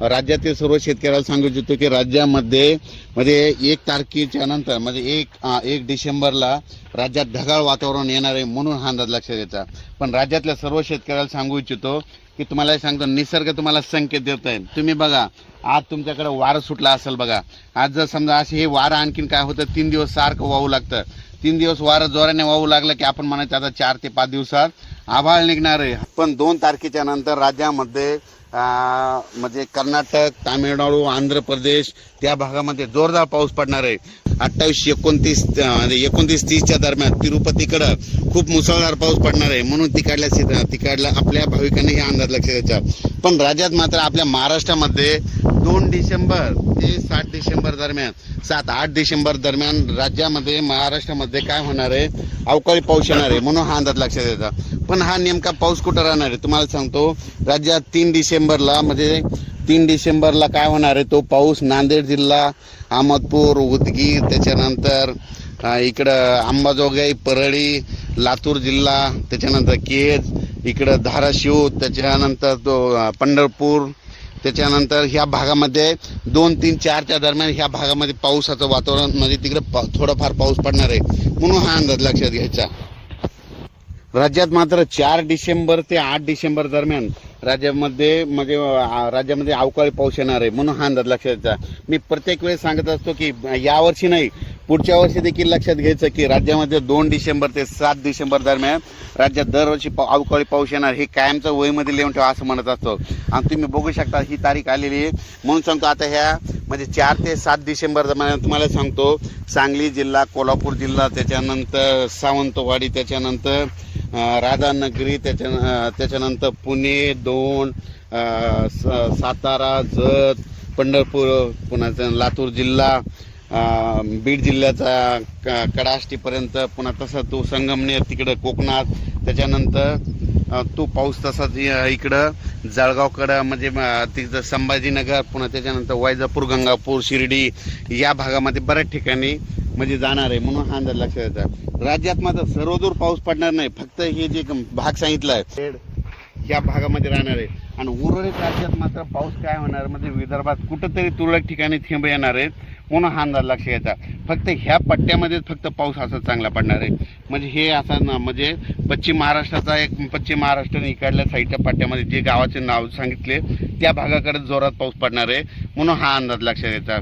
राज्यातील सर्व शेतकऱ्याला सांगू इच्छितो की राज्यामध्ये म्हणजे 1 तारखेच्या नंतर म्हणजे 1 डिसेंबरला राज्यात ढगाळ वातावरण येणार आहे, म्हणून हा अंदाज लक्षात घ्यायचा. पण राज्यातल्या सर्व शेतकऱ्याला सांगू इच्छितो की तुम्हाला सांगतो, निसर्ग तुम्हाला संकेत देत आहे. तुम्ही बघा, आज तुमच्याकडे वारं सुटला असेल बघा. आज जर समजा असे हे वारं आणखीन काय होतं, 3 दिवस सारखं वाहू लागतं. 3 दिवस वारं जोराने वाहू लागलं की आपण म्हणायचं आता 4 ते 5 दिवसात आभाळ निघणार आहे. पण 2 तारखेच्या नंतर राज्यामध्ये म्हणजे कर्नाटक, तामिळनाडू, आंध्र प्रदेश त्या भागामध्ये जोरदार पाऊस पडणार आहे. 28-29-30च्या दरम्यान तिरुपतीकडं खूप मुसळधार पाऊस पडणार आहे, म्हणून तिकडल्या आपल्या भाविकांनी हे अंदाज लक्षात घ्यायचा. पण राज्यात मात्र आपल्या महाराष्ट्रामध्ये 2 डिसेंबर ते 7 डिसेंबर दरम्यान 7-8 डिसेंबर दरम्यान राज्यामध्ये महाराष्ट्रामध्ये काय होणार आहे, अवकाळी पाऊस येणार आहे, म्हणून हा अंदाज लक्षात घ्यायचा. पण हा नेमका पाऊस कुठं राहणार आहे तुम्हाला सांगतो. राज्यात 3 डिसेंबरला काय होणार आहे, तो पाऊस नांदेड जिल्हा, अहमदपूर, उदगीर, त्याच्यानंतर इकडं अंबाजोगाई, परळी, लातूर जिल्हा, त्याच्यानंतर केज, इकडं धाराशिव, त्याच्यानंतर तो पंढरपूर, त्याच्यानंतर ह्या भागामध्ये 2, 3, 4च्या दरम्यान ह्या भागामध्ये पावसाचं वातावरण म्हणजे तिकडे थोडाफार पाऊस पडणार आहे, म्हणून हा अंदाज लक्षात घ्यायचा. राज्यात मात्र 4 डिसेंबर ते 8 डिसेंबर दरम्यान राज्यामध्ये अवकाळी पाऊस येणार आहे, म्हणून हा अंदाज लक्षात घ्यायचा. मी प्रत्येक वेळेस सांगत असतो की यावर्षी नाही, पुढच्या वर्षी देखील लक्षात घ्यायचं की राज्यामध्ये 2 डिसेंबर ते 7 डिसेंबर दरम्यान राज्यात दरवर्षी अवकाळी पाऊस येणार, हे कायमचं वहीमध्ये लिहून ठेवा असं म्हणत असतो. आणि तुम्ही बघू शकता ही तारीख आलेली आहे, म्हणून सांगतो आता ह्या म्हणजे 4 ते 7 डिसेंबर दरम्यान तुम्हाला सांगतो सांगली जिल्हा, कोल्हापूर जिल्हा, त्याच्यानंतर सावंतवाडी, त्याच्यानंतर राधानगरी, त्याच्यानंतर पुणे 2, सातारा, जत, पंढरपूर, पुन्हा लातूर जिल्हा, बीड जिल्ह्याचा कडाष्टीपर्यंत, पुन्हा तसा तो संगमनेर तिकडं कोकणात, त्याच्यानंतर तो पाऊस तसाच इकडं जळगावकडं म्हणजे तिथं संभाजीनगर, पुन्हा त्याच्यानंतर वैजापूर, गंगापूर, शिर्डी या भागामध्ये बऱ्याच ठिकाणी म्हणजे जाणार आहे, म्हणून हा अंदाज लक्षात घ्यायचा. राज्यात मात्र सर्वदूर पाऊस पडणार नाही, फक्त हे जे भाग सांगितला आहे या भागामध्ये राहणार आहे. आणि उर्वरित राज्यात मात्र पाऊस काय होणार म्हणजे विदर्भात कुठंतरी तुरळक ठिकाणी थेंब येणार आहेत, म्हणून हा अंदाज लक्षात घ्यायचा. फक्त ह्या पट्ट्यामध्येच फक्त पाऊस असा चांगला पडणार आहे. म्हणजे हे असा म्हणजे पश्चिम महाराष्ट्राने इकडल्या साईडच्या पट्ट्यामध्ये जे गावाचे नाव सांगितले त्या भागाकडे जोरात पाऊस पडणार आहे, म्हणून हा अंदाज लक्षात घ्यायचा.